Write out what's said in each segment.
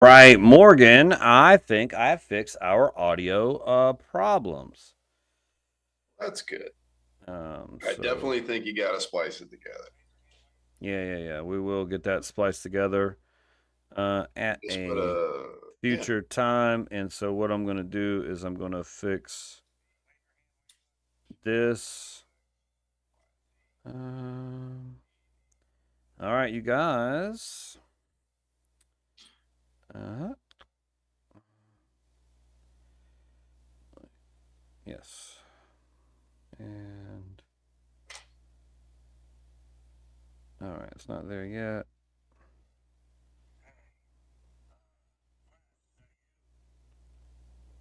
Right, Morgan, I think I fixed our audio problems. That's good. I So definitely think you got to splice it together. yeah. We will get that spliced together at Just put a a yeah. future time. And so what I'm gonna do is I'm gonna fix this. Um, all right, you guys. Uh, yes. And all right, it's not there yet.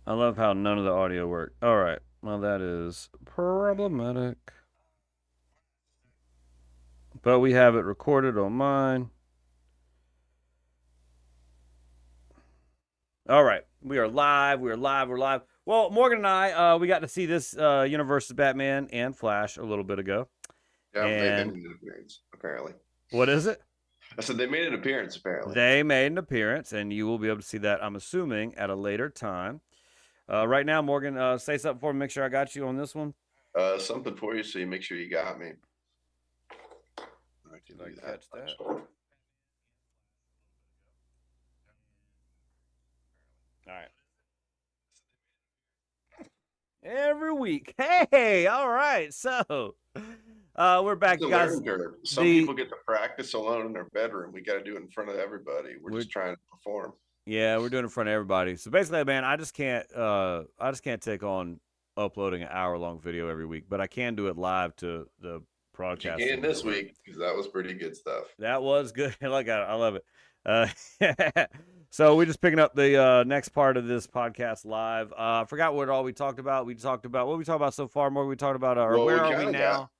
I love how none of the audio worked. All right. Well, that is problematic. But we have it recorded on mine. All right. We are live. We are live. We're live. Well, Morgan and I, we got to see this universe's Batman and Flash a little bit ago. Yeah, they And made an appearance apparently. what is it? I said they made an appearance apparently. They made an appearance, and you will be able to see that, I'm assuming, at a later time. Right now, Morgan, say something for me. Make sure I got you on this one. Something for you, so you make sure you got me. I See can if I do can that. catch that. All right. Every week. Hey, all right. So we're back, It's a you guys. learning curve. Some The people get to practice alone in their bedroom. We got to do it in front of everybody. We're we're just trying to perform. Yeah, we're doing it in front of everybody. So basically, man, I just can't take on uploading an hour long video every week, but I can do it live to the But you broadcast can thing this network. week because that was pretty good stuff. That was good. Like I love it. So we're just picking up the next part of this podcast live. I forgot what all we talked about. We talked about what we talked about so far. More we talked about, or Well, where are we now?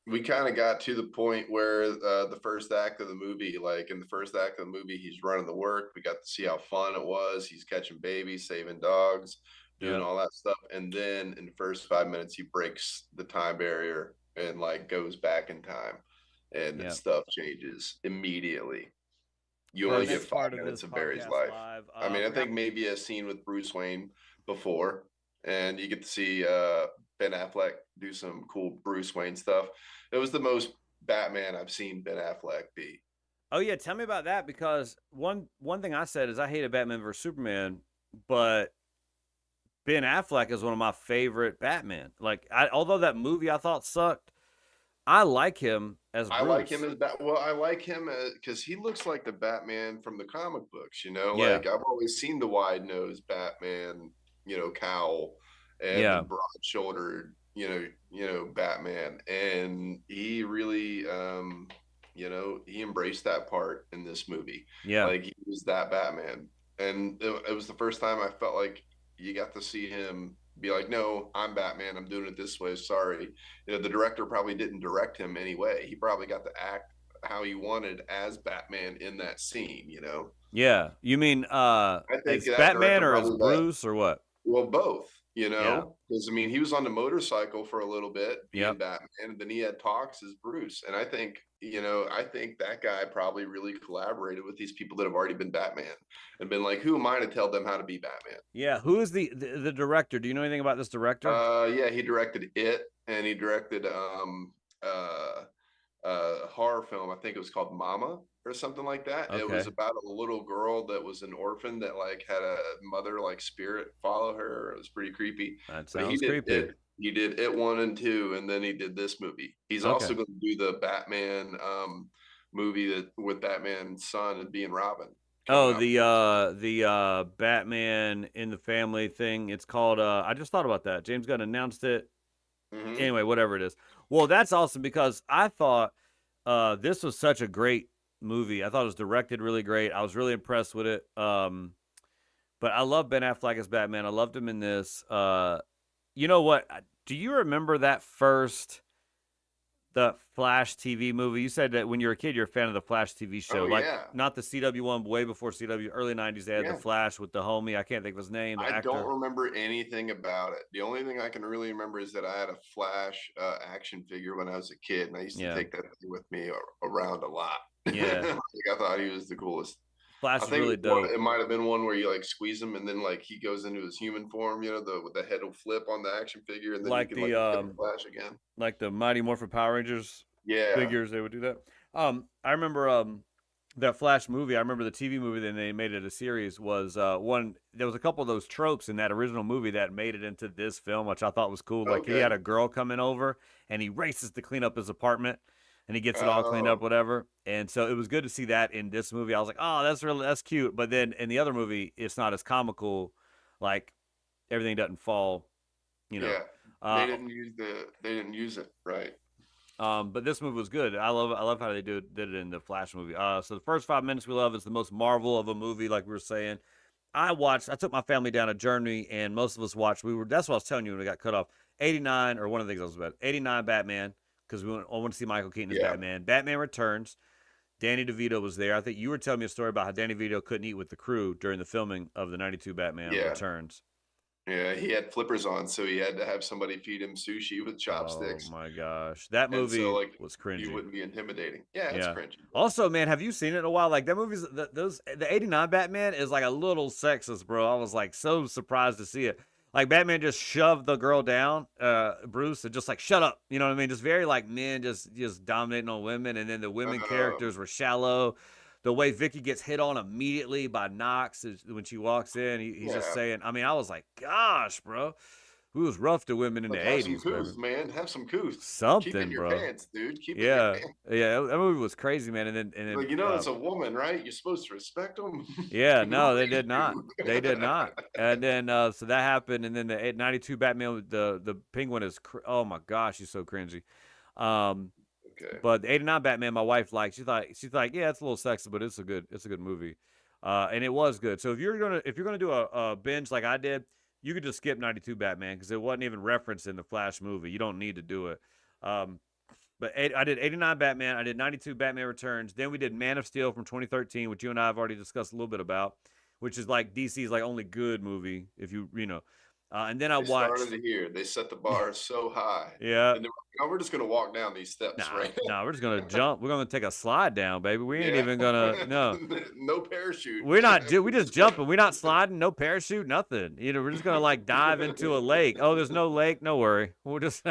we kind of got to the point where the first act of the movie, like in the first act of the movie, he's running the work. We got to see how fun it was. He's catching babies, saving dogs, doing Yeah, all that stuff. And then in the first 5 minutes, he breaks the time barrier and like goes back in time and yeah. stuff changes immediately. You For our only get next five part of this minutes of Barry's podcast life. live, I mean, I forgot. think maybe a scene with Bruce Wayne before, and you get to see Ben Affleck do some cool Bruce Wayne stuff. It was the most Batman I've seen Ben Affleck be. Oh yeah, tell me about that because one thing I said is I hated Batman vs Superman, but Ben Affleck is one of my favorite Batman. Like, although that movie I thought sucked, I like him as I like him Bruce. as Well, I like him because he looks like the Batman from the comic books. You know, Yeah, like I've always seen the wide nosed Batman, cowl and the yeah, broad shouldered, Batman, and he really, he embraced that part in this movie. yeah, Like he was that Batman, and it was the first time I felt like you got to see him be like, "No, I'm Batman. I'm doing it this way. Sorry." The director probably didn't direct him anyway. He probably got to act how he wanted as Batman in that scene. yeah. You mean I think as that Batman director or as probably let Bruce or what? well both, Yeah, because I mean he was on the motorcycle for a little bit being yep. Batman, and then he had talks as Bruce. And I think that guy probably really collaborated with these people that have already been Batman and been like, who am I to tell them how to be Batman? Yeah, who is the director? Do you know anything about this director? Yeah, he directed It, and he directed uh horror film. I think it was called Mama or something like that. It was Okay, about a little girl that was an orphan that like had a mother like spirit follow her. It was pretty creepy. that But he sounds did creepy. it. He did it one and two, and then he did this movie. He's Okay. also going to do the Batman movie that with Batman's son and being Robin coming Oh, out. the Batman in the Family thing. It's called. I just thought about that. James Gunn announced it. Mm-hmm. Anyway, whatever it is. Well, that's awesome because I thought this was such a great movie. I thought it was directed really great. I was really impressed with it. But I love Ben Affleck as Batman. I loved him in this. You know what? Do you remember that first the Flash TV movie? You said that when you were a kid, you're a fan of the Flash TV show, Oh like yeah, not the CW one, but way before CW, early '90s. They had the yeah. Flash with the homie. I can't think of his name, the I don't actor. remember anything about it. The only thing I can really remember is that I had a Flash action figure when I was a kid, and I used to Yeah, take that thing with me around a lot. yeah. Like I thought he was the coolest. Flash I is think really dope. it might have been one where you like squeeze him and then like he goes into his human form, the head will flip on the action figure and then you Like can the like get the Flash again. Mighty Morphin Power Rangers Yeah. figures, they would do that. I remember that Flash movie. I remember the TV movie. Then they made it a series. Was one. There was a couple of those tropes in that original movie that made it into this film, which I thought was cool. Like he had Okay. a girl coming over and he races to clean up his apartment, and he gets it all cleaned up, Oh, whatever. And so it was good to see that in this movie. I was like, oh, that's cute. But then in the other movie, it's not as comical. Like everything doesn't fall, you know. yeah. Uh, They didn't use it right. but this movie was good. I love how they did it in the Flash movie. So the first 5 minutes we love is the most Marvel of a movie, like we were saying. I took my family down a journey, and most of us watched. That's what I was telling you when we got cut off. 89, or one of the things I was about 89 Batman, because I want to see Michael Keaton as Yeah. Batman. Batman Returns. Danny DeVito was there. I think you were telling me a story about how Danny DeVito couldn't eat with the crew during the filming of the '92 Batman Yeah. Returns. Yeah. He had flippers on, so he had to have somebody feed him sushi with Oh chopsticks. my gosh, that And so movie like was you cringy. wouldn't be intimidating. Yeah, it's Yeah. cringy. Also, man, have you seen it in a while? Like that movie's the '89 Batman is like a little sexist, bro. I was like so surprised to see it. Like Batman just shoved the girl down, Bruce, and just like shut up. You know what I mean? Just very like men just dominating on women, and then the women Um, characters were shallow. The way Vicky gets hit on immediately by Knox when she walks in, he's just yeah. saying. I mean, I was like, gosh, bro, it was rough to women in Like the have some '80s, baby. couth, man. Have some couth. Keep it in Something, your bro. pants, dude. Keep it in your Yeah, pants. yeah, that movie was crazy, man. And then Like, it's a woman, right? You're supposed to respect them. Yeah, Who no, they raised did not. you? They did not. And then so that happened, and then the '92 Batman, the Penguin is oh my gosh, he's so cringy. Um, Okay. but the '89 Batman, my wife liked. She's like, yeah, it's a little sexy, but it's a good movie, and it was good. So if you're gonna do a binge like I did, you could just skip '92 Batman because it wasn't even referenced in the Flash movie. You don't need to do it. Um, I did '89 Batman. I did '92 Batman Returns. Then we did Man of Steel from 2013, which you and I have already discussed a little bit about, which is like DC's like only good movie if you know. And then I They started watched, it here. They set the bar so high. yeah, And then we're like, oh, we're just gonna walk down these steps, nah, right? nah, we're just gonna jump. We're gonna take a slide down, baby. We ain't Yeah. even gonna no. No parachute. We're not do we just jumping. We're not sliding. No parachute. Nothing. We're just gonna like dive into a lake. Oh, there's no lake. No worry. We'll just.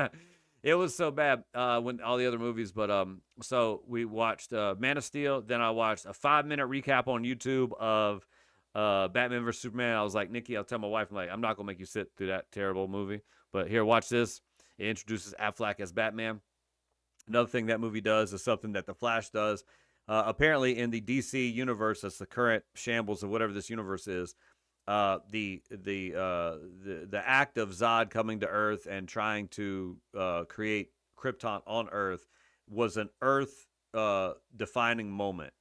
It was so bad when all the other movies, but so we watched Man of Steel. Then I watched a 5-minute recap on YouTube of Batman vs Superman. I was like, Nikki, I'll tell my wife, I'm like, I'm not gonna make you sit through that terrible movie, but here, watch this. It introduces Affleck as Batman. Another thing that movie does is something that the Flash does. Apparently, in the DC universe, that's the current shambles of whatever this universe is. The act of Zod coming to Earth and trying to create Krypton on Earth was an Earth defining moment.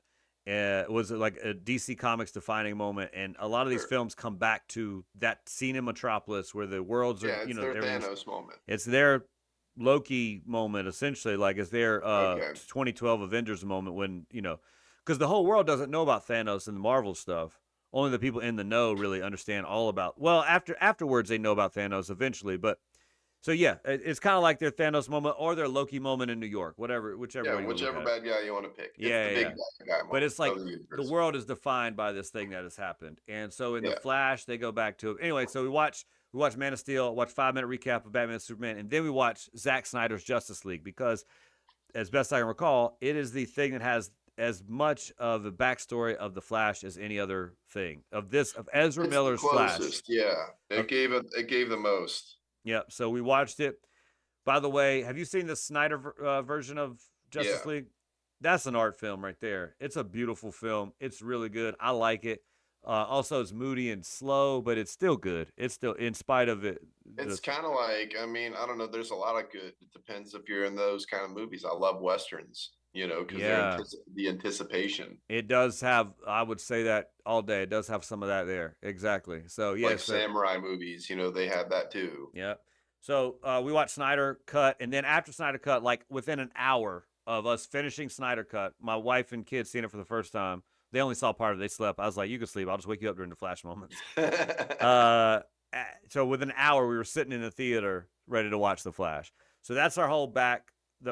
It was like a DC Comics defining moment, and a lot of these Sure. films come back to that scene in Metropolis where the worlds are, Yeah, it's their Thanos moment. it's their Loki moment, essentially. Like it's their Okay. 2012 Avengers moment when because the whole world doesn't know about Thanos and the Marvel stuff. Only the people in the know really understand all about. Well, afterwards they know about Thanos eventually, but so yeah, it's kind of like their Thanos moment or their Loki moment in New York, whichever Yeah, way you look whichever at it. bad guy you want to pick. It's Yeah, the yeah. big guy But moment it's like of the the universe. world is defined by this thing that has happened, and so in the Yeah. Flash they go back to it. Anyway, so we watch Man of Steel, watch 5-minute recap of Batman and Superman, and then we watch Zack Snyder's Justice League because, as best I can recall, it is the thing that has as much of the backstory of the Flash as any other thing of Ezra It's the Miller's Flash. closest, yeah. It gave the most. Yeah, so we watched it. By the way, have you seen the Snyder version of Justice Yeah. League? That's an art film right there. It's a beautiful film. It's really good. I like it. Also, it's moody and slow, but it's still good. It's still, in spite of it. It's kind of like, I mean, I don't know. There's a lot of good. It depends if you're in those kind of movies. I love westerns, because Yeah, the anticipation, it does have. I would say that all day. It does have some of that there. Exactly. So like yes, samurai movies. They have that too. yeah. So we watched Snyder Cut, and then after Snyder Cut, like within an hour of us finishing Snyder Cut, my wife and kids seeing it for the first time. They only saw part of it. They slept. I was like, "You can sleep. I'll just wake you up during the Flash moments." So within an hour, we were sitting in the theater ready to watch the Flash. So that's our whole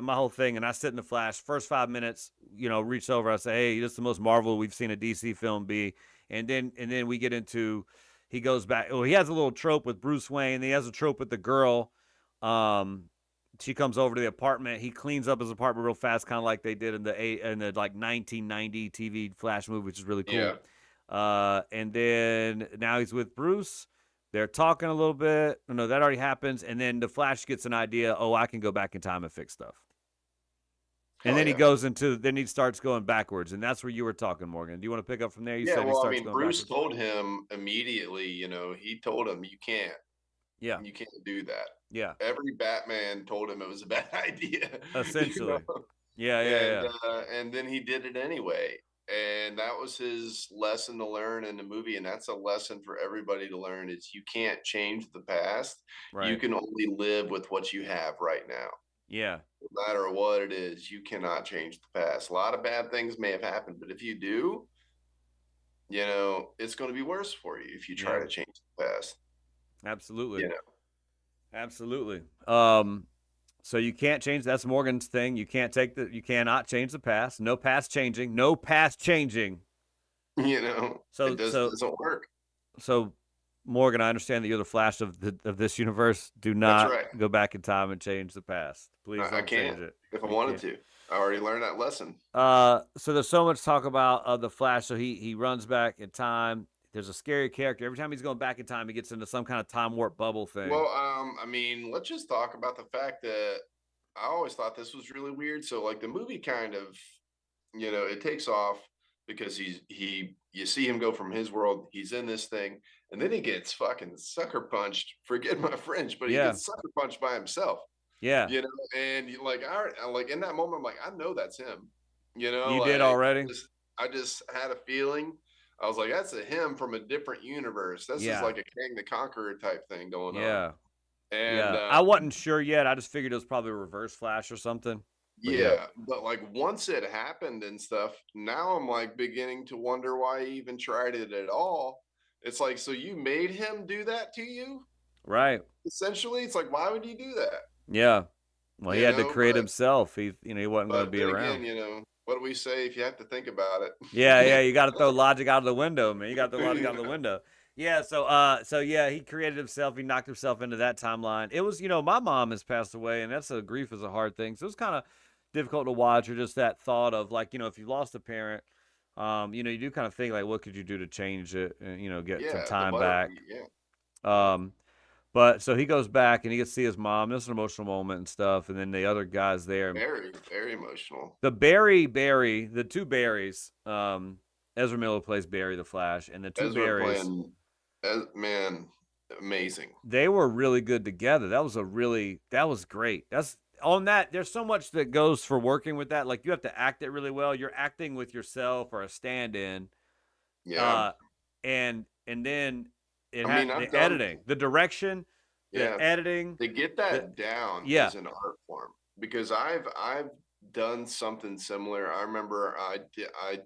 my whole thing, and I sit in the Flash. First 5 minutes, reach over. I say, "Hey, this is the most Marvel we've seen a DC film be." And then we get into, he goes back. Well, he has a little trope with Bruce Wayne. He has a trope with the girl. Um, she comes over to the apartment. He cleans up his apartment real fast, kind of like they did in the like 1990 TV Flash movie, which is really cool. Yeah. And then now he's with Bruce. They're talking a little bit. No, that already happens. And then the Flash gets an idea. Oh, I can go back in time and fix stuff. And Hell then yeah. then he starts going backwards. And that's where you were talking, Morgan. Do you want to pick up from there? You Yeah, said he well, I starts mean, going Bruce backwards. told him immediately, he told him Yeah. you can't do that. Yeah. Every Batman told him it was a bad idea. Essentially. Yeah. And then he did it anyway. And that was his lesson to learn in the movie. And that's a lesson for everybody to learn is you can't change the past. Right. You can only live with what you have right now. Yeah. No matter what it is, you cannot change the past. A lot of bad things may have happened, but if you do, it's going to be worse for you if you try to change the past. Absolutely. You know. Absolutely. So you can't change. That's Morgan's thing. You cannot change the past. No past changing. No past changing. So it doesn't work. So, Morgan, I understand that you're the Flash of this universe. Do not go back in time and change the past. Please don't change it. If I wanted to. I already learned that lesson. So there's so much talk about the Flash. So he runs back in time. There's a scary character. Every time he's going back in time, he gets into some kind of time warp bubble thing. Well, I mean, let's just talk about the fact that I always thought this was really weird. So, like, the movie kind of, it takes off because you see him go from his world. He's in this thing, and then he gets fucking sucker punched. Forget my French, but he gets sucker punched by himself. Yeah. And like in that moment, I'm like, I know that's him. You did already. I just had a feeling. I was like, that's a him from a different universe. This is like a King the Conqueror type thing going on. Yeah. And I wasn't sure yet. I just figured it was probably a reverse Flash or something. But like once it happened and stuff, now I'm like beginning to wonder why he even tried it at all. It's like, so you made him do that to you? Right. Essentially, it's like, why would he do that? Yeah. Well, he had to create himself. He wasn't going to be around. Again, what do we say if you have to think about it? Yeah, you got to throw logic out of the window, man. You got to throw logic out of the window. Yeah, so he created himself. He knocked himself into that timeline. It was, my mom has passed away, and grief is a hard thing. So it was kind of difficult to watch, or just that thought of like, if you lost a parent, you do kind of think like, what could you do to change it and, get some time back. But so he goes back and he gets to see his mom. This is an emotional moment and stuff. And then the other guys there. Very, very emotional. The two Barrys, Ezra Miller plays Barry the Flash, and the two Barrys. Man, amazing. They were really good together. That was great. There's so much that goes for working with that. Like, you have to act it really well. You're acting with yourself or a stand-in. Yeah. And then the editing, the direction, the editing. To get that down is an art form, because I've done something similar. I remember I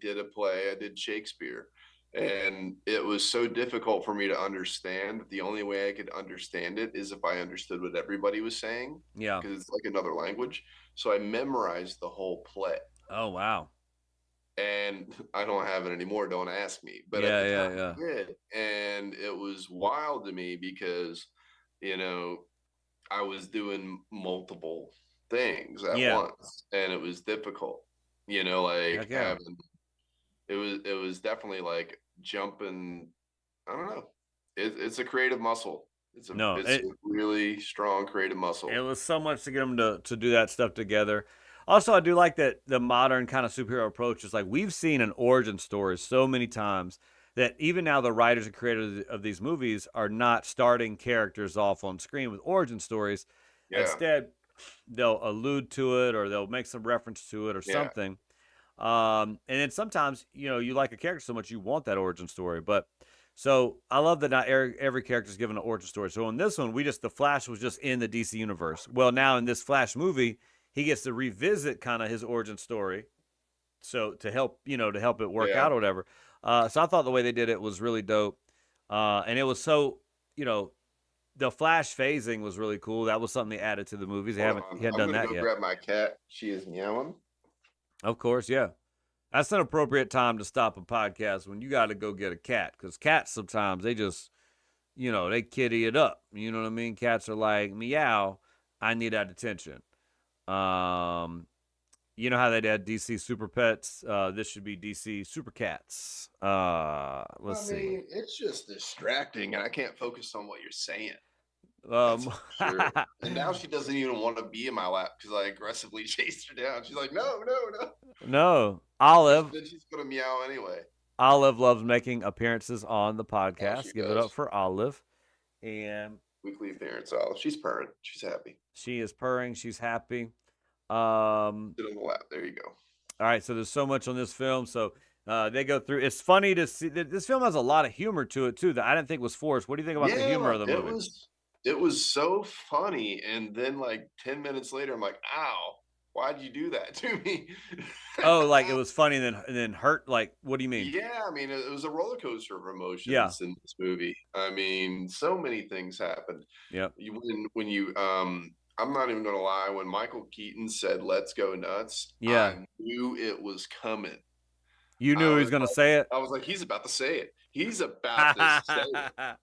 did a play. I did Shakespeare, and it was so difficult for me to understand. The only way I could understand it is if I understood what everybody was saying. Yeah, because it's like another language. So I memorized the whole play. Oh wow. And I don't have it anymore. Don't ask me. But I did, and it was wild to me because, I was doing multiple things at once, and it was difficult. Having. It was definitely like jumping. I don't know. It's a creative muscle. It's a really strong creative muscle. It was so much to get them to do that stuff together. Also, I do like that the modern kind of superhero approach is like, we've seen an origin story so many times that even now the writers and creators of these movies are not starting characters off on screen with origin stories. Yeah. Instead, they'll allude to it, or they'll make some reference to it or something. And then sometimes, you like a character so much you want that origin story. But so I love that not every character is given an origin story. So in this one, the Flash was just in the DC universe. Well, now in this Flash movie, he gets to revisit kind of his origin story, so to help it work out or whatever. So I thought the way they did it was really dope, and it was so the Flash phasing was really cool. That was something they added to the movies. Hold He on. hadn't I'm done gonna that go yet. grab my cat. She is meowing. Of course, yeah. That's an appropriate time to stop a podcast when you got to go get a cat, because cats sometimes they just, they kitty it up. You know what I mean? Cats are like, meow, I need that attention. Um, you know how they had DC Super Pets? This should be DC Super Cats. Let's I see. mean, it's just distracting, and I can't focus on what you're saying. That's Um, for sure. And now she doesn't even want to be in my lap because I aggressively chased her down. She's like, no, no, no. no, But Olive. then she's gonna meow anyway. Olive loves making appearances on the Oh, she podcast. Give it up does. for Olive. And Weekly appearance. Oh, she's purring. She's happy. she is purring. She's happy. Um, Sit on the lap. There you go. all right, so there's so much on this film. So they go through. It's funny to see. This film has a lot of humor to it too that I didn't think was forced. What do you think about the humor Yeah, of the it movie? was it was so funny. And then like 10 minutes later, I'm like, ow, why'd you do that to me? Oh, like it was funny and then hurt. Like, what do you mean? Yeah, I mean, it was a roller coaster of Yeah. emotions in this movie. I mean, so many things happened. Yep. When you I'm not even gonna lie, when Michael Keaton said "Let's go nuts," Yeah. I knew it was coming. You I knew he was was gonna like, say it. he's about to say it. He's about to say it.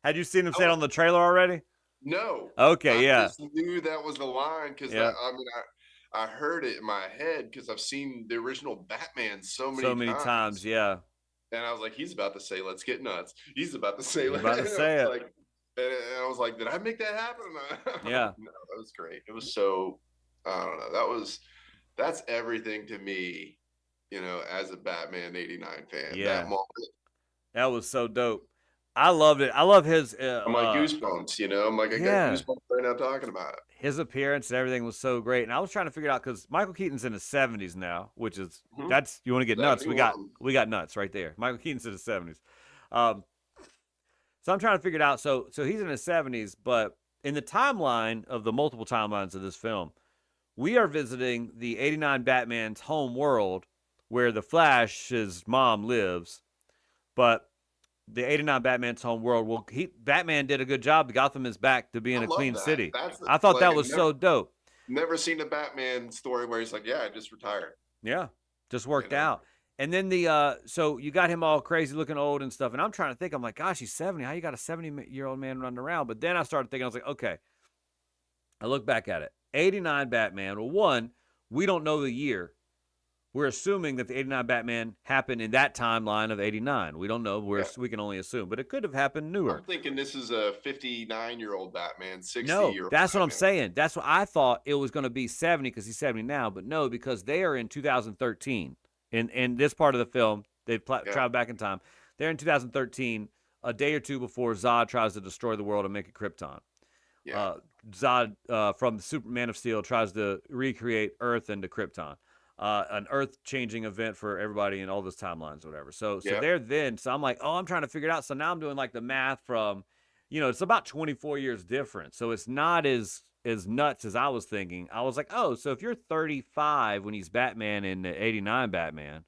Had you seen him I say it was, on the trailer already? no, Okay. I Yeah. just knew that was the line because Yeah. I heard it in my head because I've seen the original Batman so So many many times. times. Yeah. And I was like, he's about to say, "Let's get nuts." He's about to say, He's about to say it. like, and I was like, did I make that happen? Yeah. No, that was great. It was so, I don't know. That's everything to me, as a Batman '89 fan. Yeah. That moment, That was so dope. I loved it. I love his. I'm like goosebumps. I'm like, I got Yeah. goosebumps right now talking about it. His appearance and everything was so great, and I was trying to figure it out because Michael Keaton's in his 70s now, which is that's you want to get nuts. We got nuts right there. Michael Keaton's in his 70s. So I'm trying to figure it out. So he's in his 70s, but in the timeline of the multiple timelines of this film, we are visiting the 89 Batman's home world where the Flash's mom lives, but the 89 Batman's home world. Well, Batman did a good job. Gotham is back to being a clean city. I thought that was so dope. Never seen a Batman story where he's like, yeah, I just retired. Yeah, just worked out. And then so you got him all crazy looking old and stuff. And I'm trying to think, I'm like, gosh, he's 70. How you got a 70-year-old man running around? But then I started thinking, I was like, okay. I look back at it. 89 Batman. Well, one, we don't know the year. We're assuming that the 89 Batman happened in that timeline of 89. We don't know. We can only assume. But it could have happened newer. I'm thinking this is a 59-year-old Batman, 60-year-old No, that's Batman. what I'm saying. That's what I thought it was going to be 70 because he's 70 now. But no, because they are in 2013. In this part of the film, they've traveled back in time. They're in 2013, a day or two before Zod tries to destroy the world and make it Krypton. Yeah. Zod from the Superman of Steel tries to recreate Earth into Krypton. An Earth-changing event for everybody in all those timelines, or whatever. So they're then. So I'm like, oh, I'm trying to figure it out. So now I'm doing like the math from, it's about 24 years different. So it's not as nuts as I was thinking. I was like, oh, so if you're 35 when he's Batman in the 89 Batman,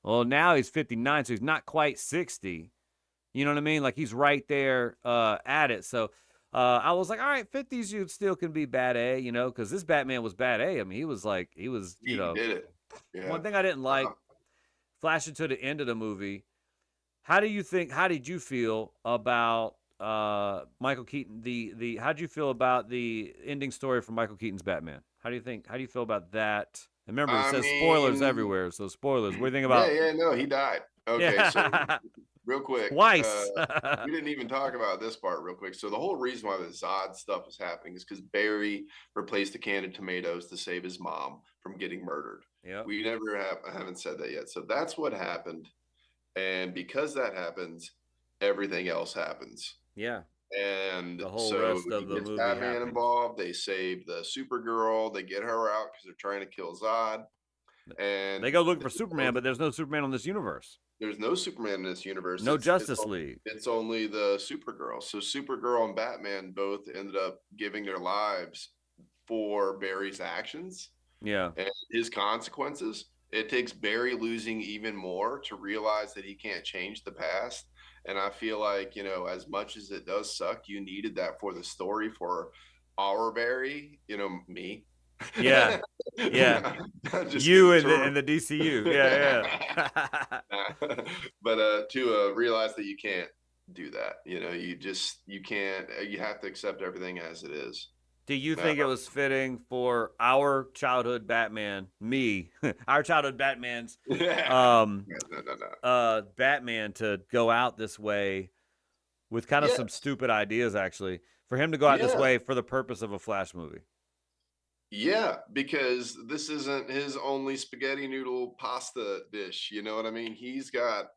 well, now he's 59, so he's not quite 60. You know what I mean? Like he's right there at it. So I was like, all right, 50s youth still can be bad A, because this Batman was bad A. I mean, he was, he did it. Yeah. One thing I didn't like, flashing to the end of the movie, how did you feel about Michael Keaton? How did you feel about the ending story for Michael Keaton's Batman? How do you feel about that? And remember, it says spoilers everywhere, so spoilers. What do you think about? Yeah, no, he died. Okay, so real quick, twice. We didn't even talk about this part real quick. So the whole reason why the Zod stuff is happening is because Barry replaced the can of tomatoes to save his mom from getting murdered. Yeah, we never haven't said that yet. So that's what happened, and because that happens, everything else happens. Yeah. And the whole rest of the movie Batman happens. involved. They save the Supergirl. They get her out because they're trying to kill Zod. And they go looking for Superman, but there's no Superman on this universe. There's no Superman in this universe. No Justice League. It's only the Supergirl. So Supergirl and Batman both ended up giving their lives for Barry's actions. Yeah. And his consequences. It takes Barry losing even more to realize that he can't change the past. And I feel like, as much as it does suck, you needed that for the story for our Barry, me. Yeah, yeah. Just You kidding. and the DCU. Yeah, yeah. But to realize that you can't do that, you can't, you have to accept everything as it is. Do you Uh, think it was fitting for our childhood Batman, me, our childhood Batman's, yeah. um, No, no, no. Batman to go out this way with kind of some Yes. stupid ideas, actually, for him to go out this Yeah. way for the purpose of a Flash movie? Yeah, because this isn't his only spaghetti noodle pasta dish. You know what I mean? He's got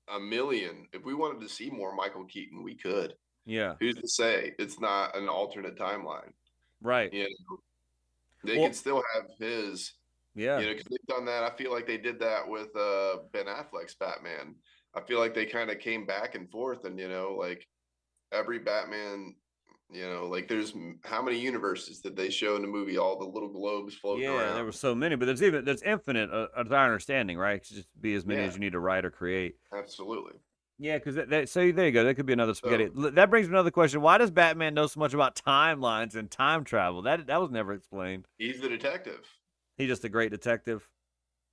a million. If we wanted to see more Michael Keaton, we could. Yeah, Who's to say it's not an alternate timeline? right. You They Well, could still have his, yeah, because they've done that. I feel like they did that with Ben Affleck's Batman. I feel like they kind of came back and forth, and like every Batman, like how many universes did they show in the movie? All the little globes floating yeah. There around. were so many, but there's infinite, as our understanding, right? It could just be as many Yeah, as you need to write or create. absolutely. Yeah, because so there you go. That could be another spaghetti. So That brings me to another question. Why does Batman know so much about timelines and time travel? That was never explained. he's the detective. He's just a great detective.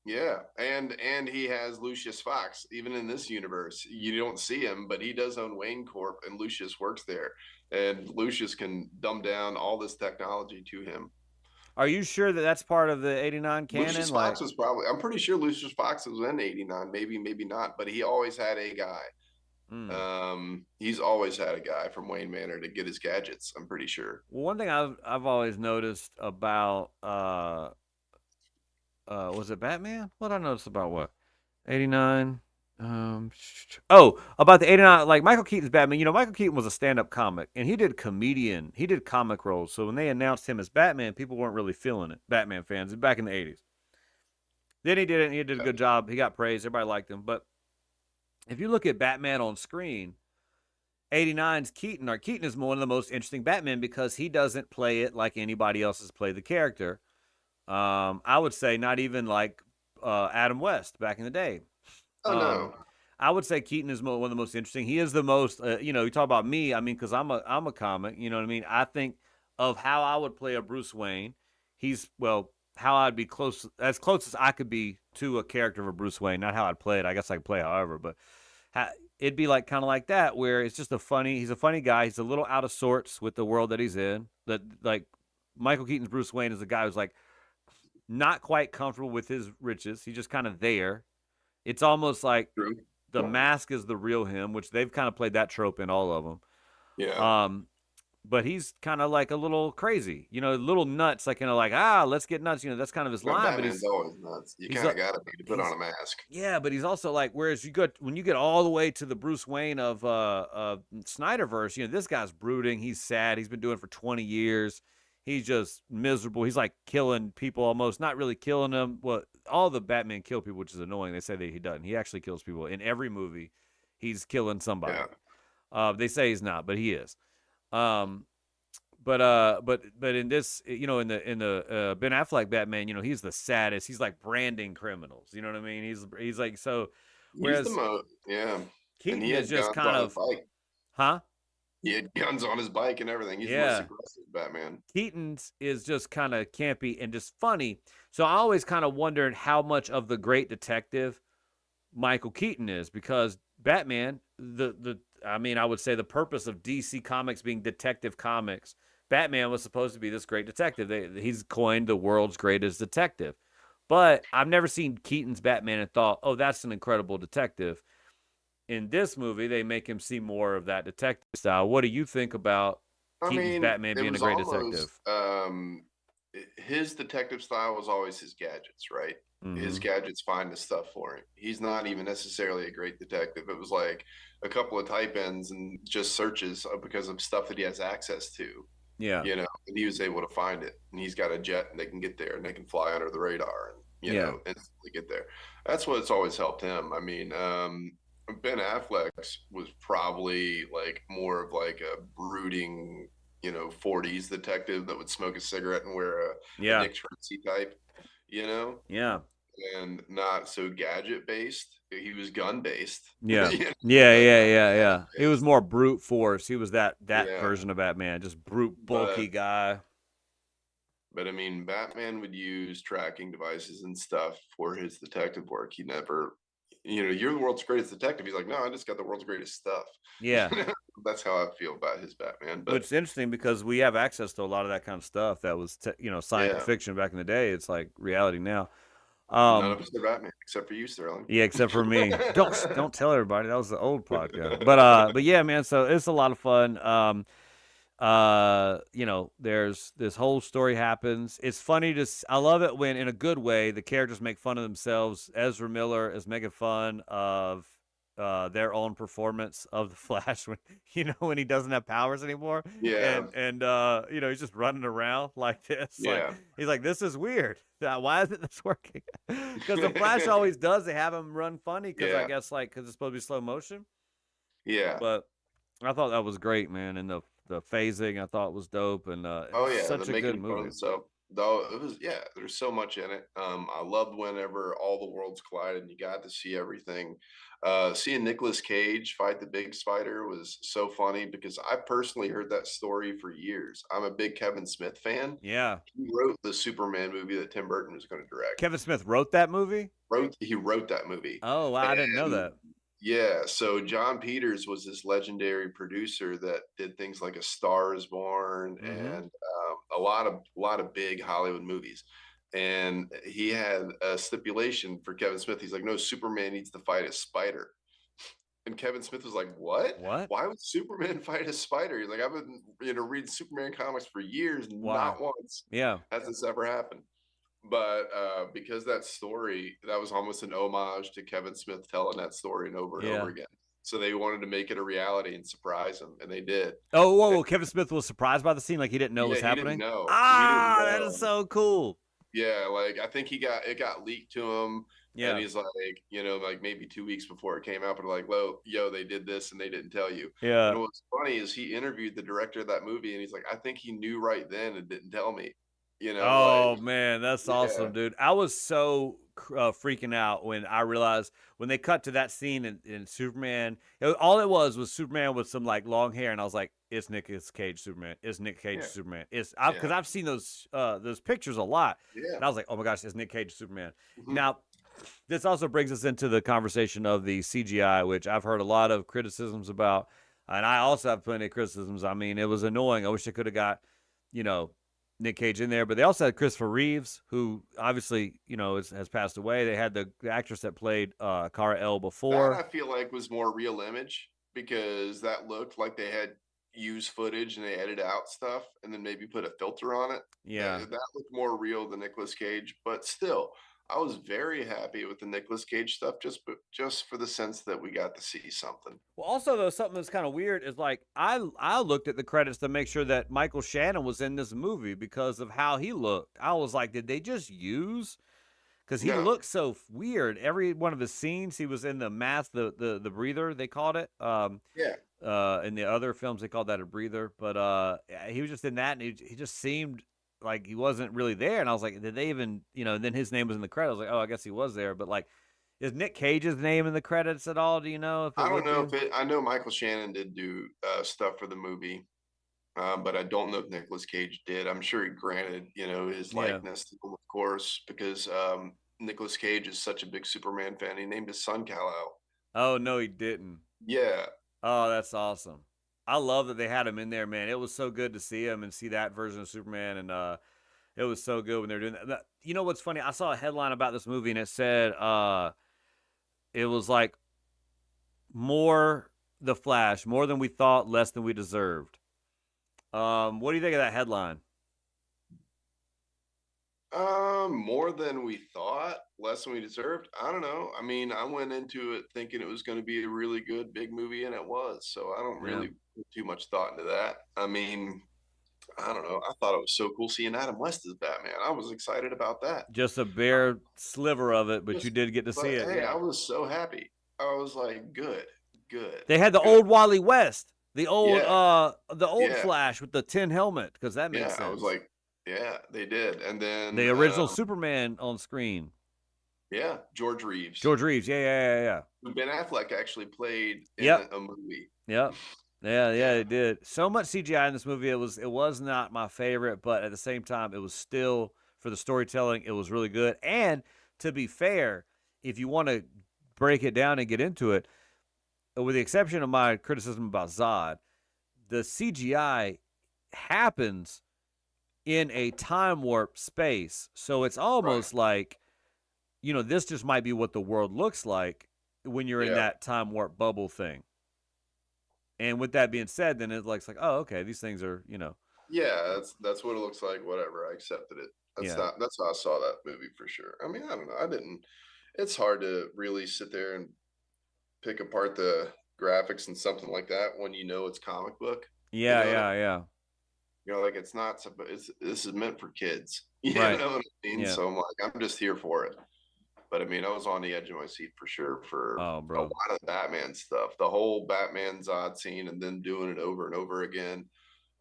Yeah, and he has Lucius Fox. Even in this universe, you don't see him, but he does own Wayne Corp, and Lucius works there. And Lucius can dumb down all this technology to him. Are you sure that that's part of the '89 Lucius canon? Fox Like, was probably, I'm pretty sure Lucius Fox was in '89, maybe, maybe not, but he always had a guy. mm. He's always had a guy from Wayne Manor to get his gadgets. I'm pretty sure. Well, one thing I've always noticed about was it Batman? What I noticed about what '89? Oh, about the '89, like Michael Keaton's Batman. Michael Keaton was a stand-up comic, and he did comic roles. So when they announced him as Batman, people weren't really feeling it. Batman fans back in the '80s. Then he did it, and he did a Yeah. good job. He got praised. Everybody liked him. But if you look at Batman on screen, '89's Keaton, or Keaton is one of the most interesting Batman because he doesn't play it like anybody else has played the character. I would say not even like Adam West back in the day. Oh Um, no. I would say Keaton is one of the most interesting. He is the most, you talk about me. I mean, because I'm a comic. You know what I mean? I think of how I would play a Bruce Wayne. How I'd be as close as I could be to a character of a Bruce Wayne. Not how I'd play it. I guess I could play however, but it'd be like kind of like that, where it's just he's a funny guy. He's a little out of sorts with the world that he's in. That like Michael Keaton's Bruce Wayne is a guy who's like not quite comfortable with his riches. He's just kind of there. It's almost like True. the mask is the real him, which they've kind of played that trope in all of them. Yeah. But he's kind of like a little crazy, a little nuts, like like let's get nuts. That's kind of his No, line. But Batman's always nuts. You he's kind of got to be to put on he's a mask. yeah, but he's also like whereas when you get all the way to the Bruce Wayne of Snyderverse, this guy's brooding. He's sad. He's been doing it for 20 years. He's just miserable. He's like killing people almost, not really killing them. Well, all the Batman kill people, which is annoying. They say that he doesn't. He actually kills people in every movie. He's killing somebody. Yeah. They say he's not, but he is. Um, but in this, in the Ben Affleck Batman, he's the saddest. He's like branding criminals. You know what I mean? He's like so. He's the Whereas most, yeah. And Keaton he is had just guns kind on his of, bike. huh? He had guns on his bike and everything. He's the most Yeah. aggressive Batman. Keaton's is just kind of campy and just funny. So I always kind of wondered how much of the great detective Michael Keaton is, because Batman, I mean, I would say the purpose of DC Comics being Detective Comics, Batman was supposed to be this great detective. He's coined the world's greatest detective. But I've never seen Keaton's Batman and thought, oh, that's an incredible detective. In this movie, they make him see more of that detective style. What do you think about I Keaton's mean, Batman it being a was great almost detective? his detective style was always his gadgets, right? His Mm-hmm. gadgets find the stuff for him. He's not even necessarily a great detective. It was like a couple of type ins and just searches because of stuff that he has access to, Yeah. and he was able to find it. And he's got a jet and they can get there and they can fly under the radar and, Yeah. instantly get there. That's what's always helped him. I mean, Ben Affleck's was probably like more of like a brooding, 40s detective that would smoke a cigarette and wear a Yeah. Nick Tracy type, you know? Yeah. and not so gadget based. He was gun based. Yeah. You know, Yeah, but yeah, not yeah, gadget yeah. He was based. more brute force. He was that Yeah, version of Batman, just brute, bulky but guy. I mean, Batman would use tracking devices and stuff for his detective work. He never, you're the world's greatest detective. He's like, no, I just got the world's greatest stuff. Yeah. That's how I feel about his Batman. But Which is interesting because we have access to a lot of that kind of stuff that was, science yeah, fiction back in the day. It's like reality now. none Um, of us are Batman except for you, Sterling. yeah, except for me. Don't tell everybody. That was the old podcast. But yeah, man. So it's a lot of fun. There's this whole story happens. It's funny I love it when, in a good way, the characters make fun of themselves. Ezra Miller is making fun of their own performance of the Flash when when he doesn't have powers anymore, Yeah, and he's just running around like this. Like yeah, he's like, this is weird. Why isn't this working? Because the Flash always does. They have him run funny because I yeah, guess because it's supposed to be slow motion. yeah. But I thought that was great, man, and the phasing I thought was dope, and Oh it's yeah, the such a good making fun of movie. themselves. Though it was, yeah, there's so much in it. I loved whenever all the worlds collided and you got to see everything. Seeing Nicolas Cage fight the big spider was so funny because I personally heard that story for years. I'm a big Kevin Smith fan. Yeah, He wrote the Superman movie that Tim Burton was going to direct. Kevin Smith wrote that movie. He wrote that movie. Oh, wow, I didn't know And that. yeah, so John Peters was this legendary producer that did things like A Star Is Born Mm-hmm. and a lot of big Hollywood movies. And he had a stipulation for Kevin Smith. He's like, no, Superman needs to fight a spider. And Kevin Smith was like, what? What? Why would Superman fight a spider? He's like, I've been reading Superman comics for years, Why? not once Yeah, has this ever happened. But because that story, that was almost an homage to Kevin Smith telling that story and over and over yeah. again. So they wanted to make it a reality and surprise him, and they did. Oh, whoa, And whoa! Kevin Smith was surprised by the scene, like he didn't know it yeah, was he didn't happening. know. He didn't Ah, that is know. so cool. Yeah, like I think it got leaked to him, and Yeah, he's like, like maybe 2 weeks before it came out, but like, well, yo, they did this and they didn't tell you. yeah. And what's funny is he interviewed the director of that movie, and he's like, I think he knew right then and didn't tell me. Like, Oh man, that's yeah, awesome, dude. I was so freaking out when I realized when they cut to that scene in Superman. All it was Superman with some like long hair, and I was like, "It's Nicolas Cage Superman. It's Nick Cage yeah, Superman. yeah, Because I've seen those pictures a lot, yeah. and I was like, oh my gosh, it's Nick Cage Superman." Mhm. Now, this also brings us into the conversation of the CGI, which I've heard a lot of criticisms about, and I also have plenty of criticisms. I mean, it was annoying. I wish they could have got, you know, Nick Cage in there, but they also had Christopher Reeves, who obviously has passed away. They had the actress that played Kara El That before. I feel like was more real image because that looked like they had used footage and they edited out stuff and then maybe put a filter on it. Yeah. That looked more real than Nicolas Cage, but still, I was very happy with the Nicolas Cage stuff just for the sense that we got to see something. Well, also though, something that's kind of weird is like I looked at the credits to make sure that Michael Shannon was in this movie because of how he looked. I was like, did they just use? Because he No, looked so weird. Every one of his scenes, he was in the mask, the breather they called it. yeah, In the other films they called that a breather, but he was just in that, and he just seemed like he wasn't really there. And I was like, did they even And then his name was in the credits. I was like, oh, I guess he was there, but like, is Nick Cage's name in the credits at all? Do you know if it I don't would know be? if it. I know Michael Shannon did do stuff for the movie, but I don't know if Nicolas Cage did. I'm sure he granted, his Yeah. likeness to him, of course, because Nicolas Cage is such a big Superman fan. He named his son Kal-El. Oh no, he didn't. Yeah, Oh, that's awesome. I love that they had him in there, man. It was so good to see him and see that version of Superman, and it was so good when they were doing that. You know what's funny? I saw a headline about this movie, and it said it was like more the Flash, more than we thought, less than we deserved. What do you think of that headline? more than we thought, less than we deserved. I don't know. I mean, I went into it thinking it was going to be a really good big movie, and it was. So I don't Yeah, really put too much thought into that. I mean, I don't know. I thought it was so cool seeing Adam West as Batman. I was excited about that. just a bare sliver of it, but you Just, did get to see but it. hey, I Yeah, was so happy. I was like, good, good, they had the good. old Wally West, Yeah, the old yeah, Flash with the tin helmet, because that makes yeah. I was sense. like, yeah, they did. And then, The original Superman on screen. Yeah, George Reeves, George Reeves. Yeah, yeah, yeah, yeah. who Ben Affleck actually played in Yep, a movie. yep. Yeah, yeah, Yeah, it did. So much CGI in this movie. It was not my favorite, but at the same time, it was still for the storytelling. It was really good. And to be fair, if you want to break it down and get into it, with the exception of my criticism about Zod, the CGI happens in a time warp space. So it's right. almost like, this just might be what the world looks like when you're in Yeah, that time warp bubble thing. And with that being said, then it's like, oh, okay, these things are, yeah. That's what it looks like. Whatever, I accepted it. yeah. That's how I saw that movie for sure. I mean, I don't know. I didn't. It's hard to really sit there and pick apart the graphics and something like that when you know it's comic book. You Yeah, know what I yeah, yeah. like it's not. It's this is meant for kids. You Right. know what I mean? Yeah. So I'm like, I'm just here for it. But I mean, I was on the edge of my seat for sure for Oh, a bro. lot of the Batman stuff, the whole Batman Zod scene, and then doing it over and over again.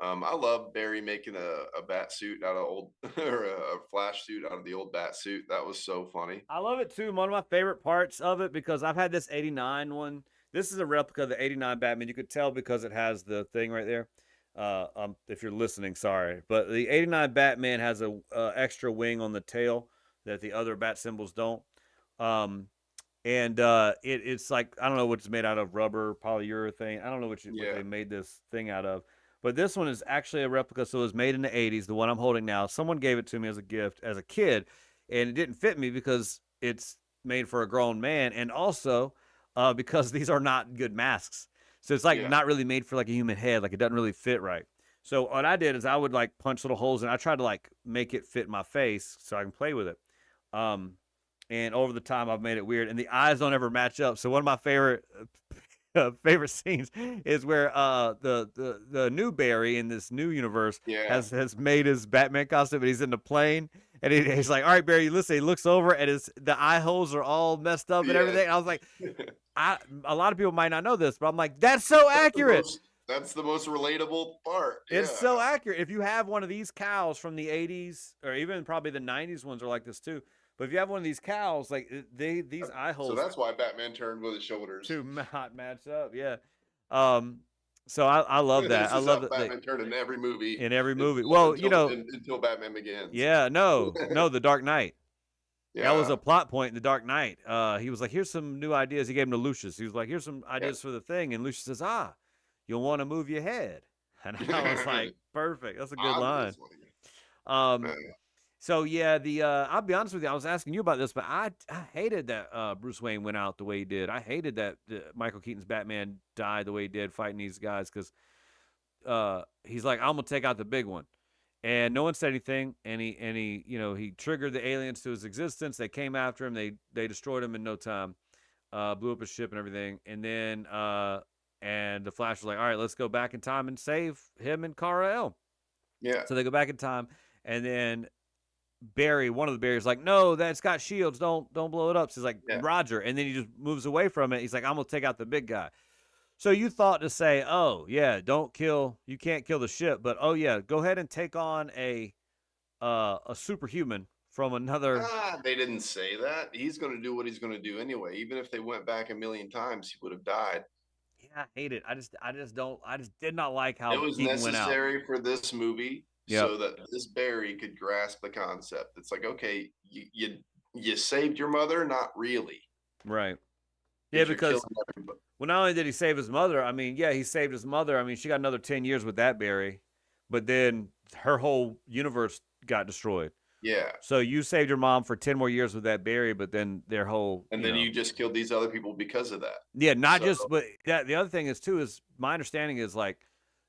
I love Barry making a bat suit out of old or a flash suit out of the old bat suit. That was so funny. I love it too. One of my favorite parts of it because I've had this 89 one. This is a replica of the 89 Batman. You could tell because it has the thing right there. If you're listening, sorry. But the 89 Batman has a extra wing on the tail that the other bat symbols don't. Um, and it's like I don't know what it's made out of, rubber, polyurethane. I don't know what Yeah, they made this thing out of. But this one is actually a replica, so it was made in the 80s. The one I'm holding now, someone gave it to me as a gift as a kid, and it didn't fit me because it's made for a grown man, and also because these are not good masks. So it's like yeah, not really made for like a human head. Like it doesn't really fit right. So what I did is I would like punch little holes, and I tried to like make it fit my face so I can play with it. Um, and over the time I've made it weird, and the eyes don't ever match up. So one of my favorite scenes is where the new Barry in this new universe yeah, has made his Batman costume, and he's in the plane, and he's like, "All right, Barry, listen." He looks over, and the eye holes are all messed up and yeah. everything. And I was like, a lot of people might not know this, but I'm like, that's so That's the accurate. most. That's the most relatable part. It's Yeah, so accurate. If you have one of these cows from the 80s, or even probably the 90s ones are like this too. But if you have one of these cows, like these eye so holes that's why Batman turned with his shoulders. to not match up. Yeah. Um, so I love that. This I is love how that they Batman turned in every movie in every movie. until Well, until Batman Begins. yeah, no, The Dark Knight. That was Yeah, a plot point in The Dark Knight. He was like, "Here's some new ideas." He gave him to Lucius. He was like, "Here's some yeah. ideas for the thing," and Lucius says, "Ah, you'll want to move your head." And I was like, "Perfect. That's a good line." Obviously, Um, man. So yeah, the I'll be honest with you. I was asking you about this, but I hated that Bruce Wayne went out the way he did. I hated that Michael Keaton's Batman died the way he did fighting these guys because he's like, I'm gonna take out the big one, and no one said anything. And he he triggered the aliens to his existence. They came after him. They destroyed him in no time, blew up his ship and everything. And then and the Flash was like, all right, let's go back in time and save him and Kara El. Yeah, So they go back in time, and then Barry, one of the Barry's like, no, that's got shields. Don't blow it up. So he's like, yeah. Roger. And then he just moves away from it. He's like, I'm gonna take out the big guy. So you thought to say, oh yeah, you can't kill the ship, but oh yeah, go ahead and take on a superhuman from another. They didn't say that. He's going to do what he's going to do anyway. Even if they went back a million times, he would have died. Yeah, I hate it. I just did not like It how was Keaton went out. necessary for this movie Yep. so that this Barry could grasp the concept. It's like, okay, you saved your mother, not really, Right. Yeah, because you're killing because everybody. well, not only did he save his mother, I mean, yeah, he saved his mother. I mean, she got another 10 years with that Barry, but then her whole universe got destroyed. Yeah, So you saved your mom for 10 more years with that Barry, but then their whole, and then you just killed these other people because of that. yeah, not So just, but the other thing is too is my understanding is like,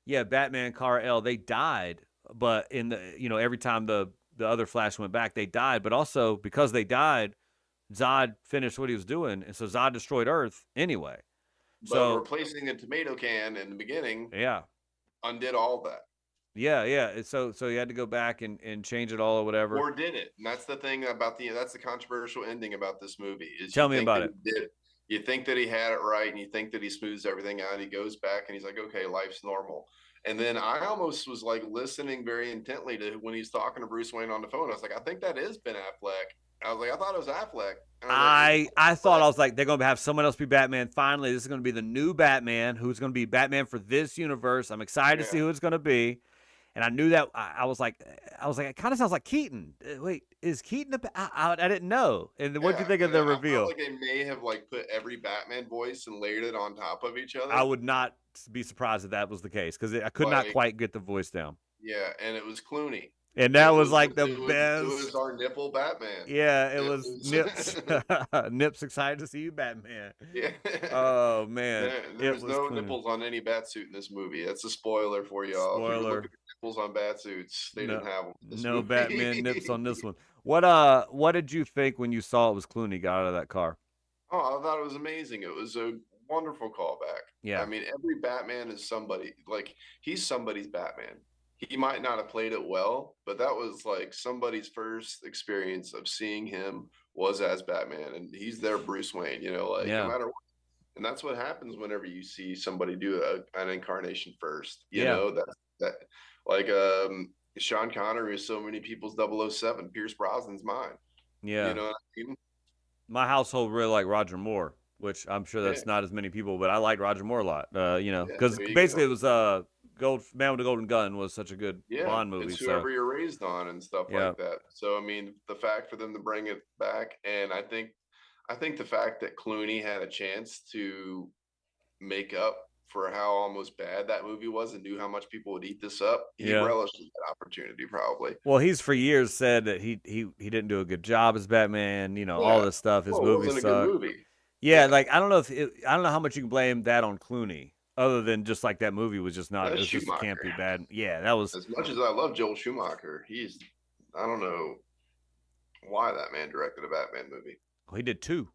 yeah, Batman, Kara El, they died, but in the every time the other Flash went back, they died, but also because they died, Zod finished what he was doing, and so Zod destroyed Earth anyway. but So replacing a tomato can in the beginning yeah, undid all that. yeah. So you had to go back and change it all or whatever. Or did it? And that's the thing about that's the controversial ending about this movie is Tell me about it. you think that he had it right and you think that he smooths everything out. He goes back and he's like, okay, life's normal. And then I almost was like listening very intently to when he's talking to Bruce Wayne on the phone. I was like, I think that is Ben Affleck I was like, I thought it was Affleck. And I was like, I thought what? I was like they're gonna have someone else be Batman. Finally, this is gonna be the new Batman, who's gonna be Batman for this universe. I'm excited to see Yeah. who it's gonna be. And I knew that I was like, it kind of sounds like Keaton. Wait, is Keaton? I didn't know. And what do you Yeah. think of And the I felt reveal? like they may have like put every Batman voice and layered it on top of each I other. would not be surprised if that was the case because I could not Like, quite get the voice down. yeah, and it was Clooney. And that was like the It was best. our nipple Batman. Yeah, it It was was Nips. Nips excited to see you, Batman. yeah. Oh man, There it was was no Clooney. nipples on any batsuit in this movie. That's a spoiler for y'all. If you were looking Spoiler. at nipples on batsuits, they No, didn't have them in this no Batman nips movie. on this one. What did you think when you saw it was Clooney got out of that car? Oh, I thought it was amazing. It was a wonderful callback. I Yeah, mean, every Batman is somebody, like, he's somebody's Batman. He might not have played it well, but that was like somebody's first experience of seeing him was as Batman, and he's their Bruce Wayne, like no yeah, matter what. And that's what happens whenever you see somebody do an incarnation first, yeah, that like Sean Connery is so many people's 007, Pierce Brosnan's mine. You yeah. know what I mean? My household really liked Roger Moore, which I'm sure Yeah, that's not as many people, but I liked Roger Moore a lot. yeah, Because there you basically go. it was Gold Man with the Golden Gun was such a good Yeah, Bond movie. it's So whoever you're raised on and stuff yeah, like that. So I mean, the fact for them to bring it back, and I think the fact that Clooney had a chance to make up for how almost bad that movie was and knew how much people would eat this up, he yeah. relished that opportunity probably. Well, he's for years said that he didn't do a good job as Batman. All Yeah. this stuff. His Well, it movies wasn't a good suck. movie. Yeah, Yeah. like I don't know how much you can blame that on Clooney, other than just like that movie was just not. It That's was just a Schumacher. campy bad. Yeah, that was. As much as I love Joel Schumacher, I don't know why that man directed a Batman movie. He did two.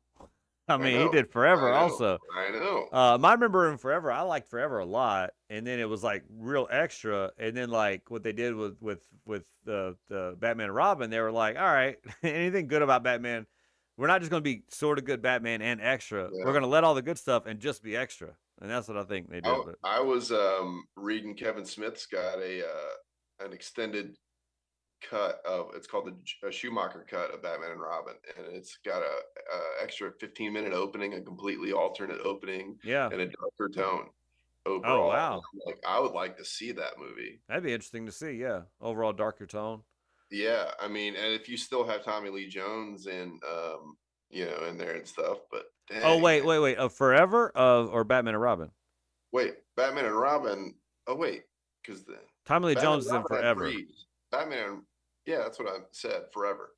I I mean, he know. did I Forever know. also. I know. I remember in Forever, I liked Forever a lot, and then it was like real extra, and then like what they did with the Batman and Robin, they were like, all right, anything good about Batman, we're not just gonna be sort of good Batman and extra. We're Yeah. gonna let all the good stuff and just be extra, and that's what I think they did. But I was reading Kevin Smith's got an extended cut of it's called a Schumacher cut of Batman and Robin, and it's got a extra 15-minute opening, a completely alternate opening, yeah, and a darker tone oh overall. wow, Like I would like to see that movie. that'd be interesting to see. Yeah, overall darker tone. Yeah, I mean, and if you still have Tommy Lee Jones and in there and stuff, but Oh dang, wait, man. wait, wait, Forever or Batman and Robin. Wait, Batman and Robin. Oh wait, because the Tommy Lee Batman Jones and is in Robin had Forever. three. Batman. Yeah, that's what I said. Forever.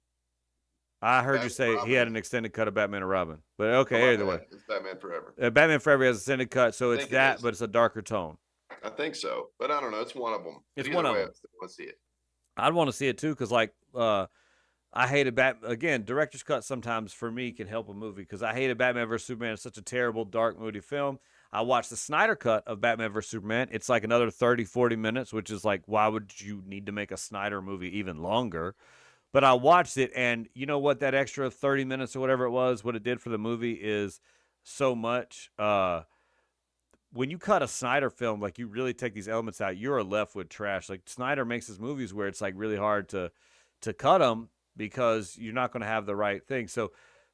I heard you Batman and say he had Robin. an extended cut of Batman and Robin, but Oh okay, my either way. bad. It's Batman Forever. Batman Forever has a extended cut, so I it's think it that, is. but it's a darker tone. I think so, but I don't know. It's one of them. But It's either one of way, I them. still want to see it. I'd want to see it too, because like I hated again. Director's cut sometimes for me can help a movie because I hated Batman vs Superman. It's such a terrible, dark, moody film. I watched the Snyder cut of Batman vs Superman. It's like another 30, 40 minutes, which is like, why would you need to make a Snyder movie even longer? But I watched it, and you know what? That extra 30 minutes or whatever it was, what it did for the movie is so much. When you cut a Snyder film, like you really take these elements out, you're left with trash. Like Snyder makes his movies where it's like really hard to cut them because you're not going to have the right thing. So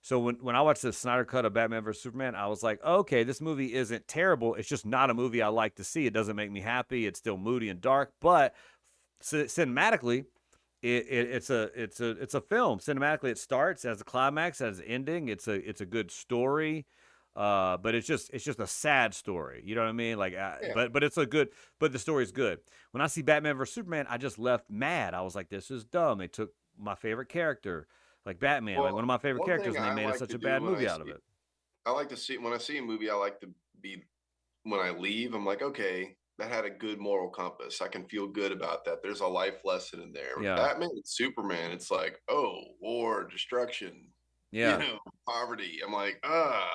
when I watched the Snyder cut of Batman vs Superman, I was like, okay, this movie isn't terrible. It's just not a movie I like to see. It doesn't make me happy. It's still moody and dark, but cinematically, it's a film. Cinematically, it starts as a climax, as an ending. It's a good story. But it's just a sad story. You know what I mean? Like, Yeah. but it's a good. But the story's good. When I see Batman vs Superman, I just left mad. I was like, this is dumb. They took my favorite character, like Batman, like one Well, of my favorite one characters, thing and they I made it like such to a do bad movie out of it. I like to see when I see a movie, I like to be when I leave, I'm like, okay, that had a good moral compass. I can feel good about that. There's a life lesson in there. With Yeah, Batman and Superman, it's like, oh, war, destruction, yeah, poverty. I'm like, ah.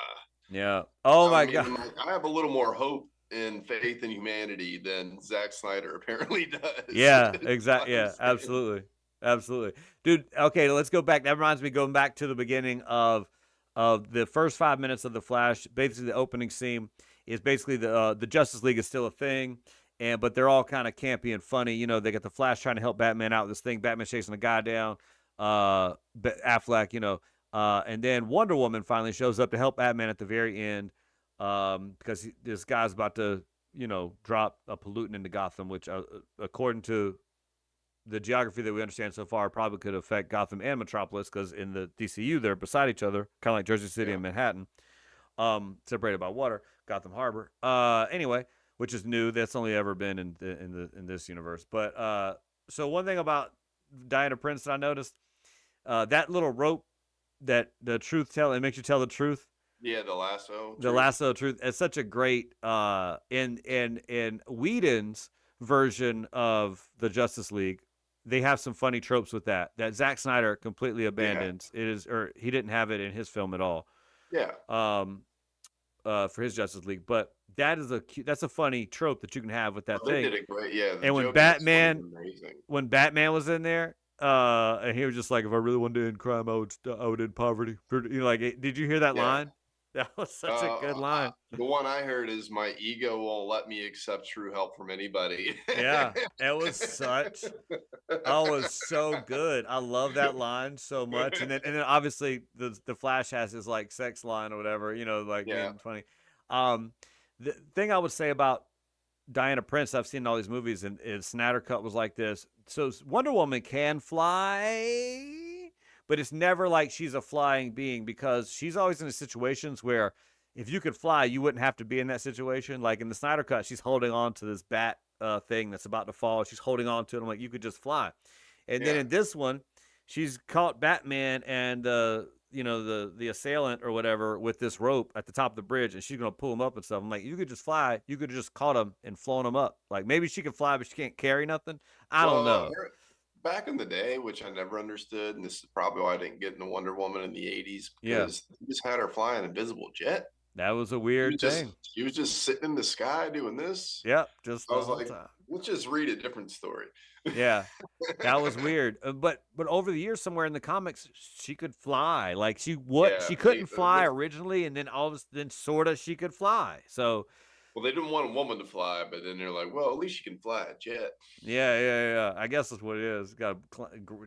yeah. Oh I my mean, god. I'm like, I have a little more hope and faith in humanity than Zack Snyder apparently does. Yeah, Is what exactly. I'm Yeah, saying. absolutely, absolutely, dude. Okay, let's go back. That reminds me, going back to the beginning of the first 5 minutes of the Flash. Basically, the opening scene is basically the Justice League is still a thing, but they're all kind of campy and funny. You know, they got the Flash trying to help Batman out with this thing. Batman's chasing a guy down. Affleck, and then Wonder Woman finally shows up to help Batman at the very end, because this guy's about to, drop a pollutant into Gotham, which, according to the geography that we understand so far, probably could affect Gotham and Metropolis, because in the DCU they're beside each other, kind of like Jersey City Yeah. and Manhattan, separated by water. Gotham Harbor. Anyway, which is new. That's only ever been in this universe. But so one thing about Diana Prince that I noticed, that little rope that the truth tell, it makes you tell the truth. Yeah, the lasso. The lasso of truth. It's such a great in Whedon's version of the Justice League. They have some funny tropes with that Zack Snyder completely abandons. It is, or he didn't have it in his film at all. Yeah. For his Justice League, but that's a funny trope that you can have with that They thing. did it great. Yeah. And when Batman was in there, and he was just like, if I really wanted to end crime, I would end poverty. Like, did you hear that line? That was such a good line. The one I heard is, my ego won't let me accept true help from anybody. Yeah, it was so good. I love that line so much. And then obviously the Flash has his like sex line or whatever, like being funny. The thing I would say about Diana Prince, I've seen all these movies, and Snyder Cut was like this. So Wonder Woman can fly, but it's never like she's a flying being, because she's always in situations where if you could fly, you wouldn't have to be in that situation. Like in the Snyder Cut, she's holding on to this bat thing that's about to fall. She's holding on to it. I'm like, you could just fly. And then in this one, she's caught Batman and the assailant or whatever with this rope at the top of the bridge, and she's gonna pull him up and stuff. I'm like, you could just fly. You could have just caught him and flown him up. Like, maybe she can fly, but she can't carry nothing. I don't know. Back in the day, which I never understood, and this is probably why I didn't get into Wonder Woman in the 80s, because they just had her fly an invisible jet. That was a weird thing. She was just sitting in the sky doing this. Yep, just I was like, let's just read a different story. Yeah, that was weird. But over the years, somewhere in the comics, she could fly. Like she couldn't fly originally, and then sort of she could fly. So. Well, they didn't want a woman to fly, but then they're like, well, at least she can fly a jet. Yeah. I guess that's what it is.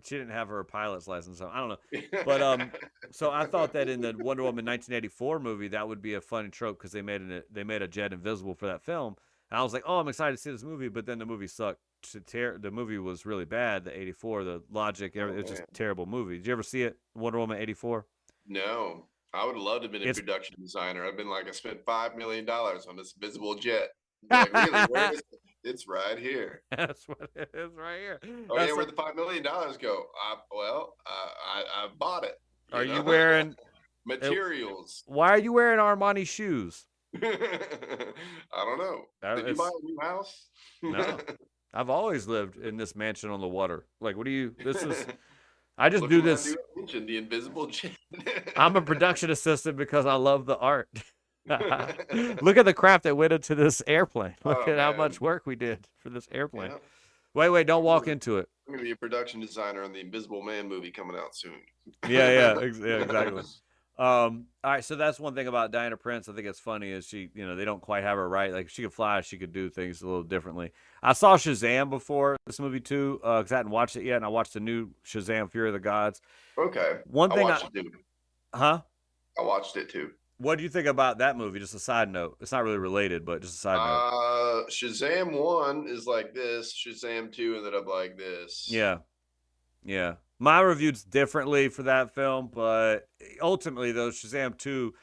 She didn't have her pilot's license, so I don't know. But so I thought that in the Wonder Woman 1984 movie, that would be a funny trope, because they made a jet invisible for that film. And I was like, oh, I'm excited to see this movie, but then the movie sucked. The movie was really bad. The 84, the logic, everything, it was just a terrible movie. Did you ever see it, Wonder Woman 84? No. I would love to have been a production designer. I've been like, I spent $5 million on this invisible jet. Like, really, where is it? It's right here. That's what it is, right here. Oh, yeah, where'd the $5 million go? I bought it. Are you wearing materials? Why are you wearing Armani shoes? I don't know. Did you buy a new house? No. I've always lived in this mansion on the water. Like, I just do this. You mentioned the invisible jet. I'm a production assistant because I love the art. Look at the crap that went into this airplane. Look at how much work we did for this airplane. Yeah. Wait, don't walk into it. I'm going to be a production designer on the Invisible Man movie coming out soon. Yeah, exactly. All right, so that's one thing about Diana Prince. I think it's funny is she, they don't quite have her right. Like, she could fly, she could do things a little differently. I saw Shazam before this movie too, because I hadn't watched it yet, and I watched the new Shazam: Fury of the Gods. Okay. One thing I watched it too. Huh? I watched it too. What do you think about that movie? Just a side note. It's not really related, but just a side note. Shazam 1 is like this. Shazam 2 ended up like this. Yeah. My review's differently for that film, but ultimately, though, Shazam 2,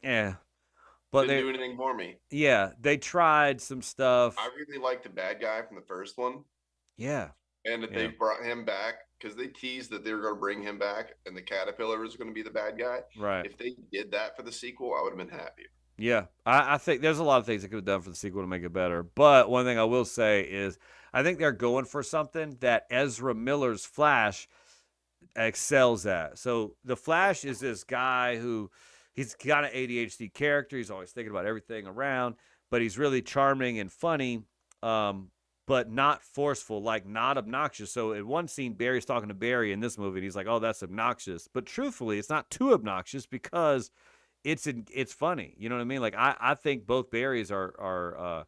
but didn't do anything for me. Yeah, they tried some stuff. I really liked the bad guy from the first one. Yeah. And that they brought him back, because they teased that they were going to bring him back and the Caterpillar was going to be the bad guy. Right. If they did that for the sequel, I would have been happier. Yeah, I think there's a lot of things they could have done for the sequel to make it better. But one thing I will say is I think they're going for something that Ezra Miller's Flash excels at. So the Flash is this guy who he's got an ADHD character. He's always thinking about everything around, but he's really charming and funny, but not forceful, like not obnoxious. So in one scene, Barry's talking to Barry in this movie, and he's like, oh, that's obnoxious. But truthfully, it's not too obnoxious because it's funny. You know what I mean? Like, I think both Barrys are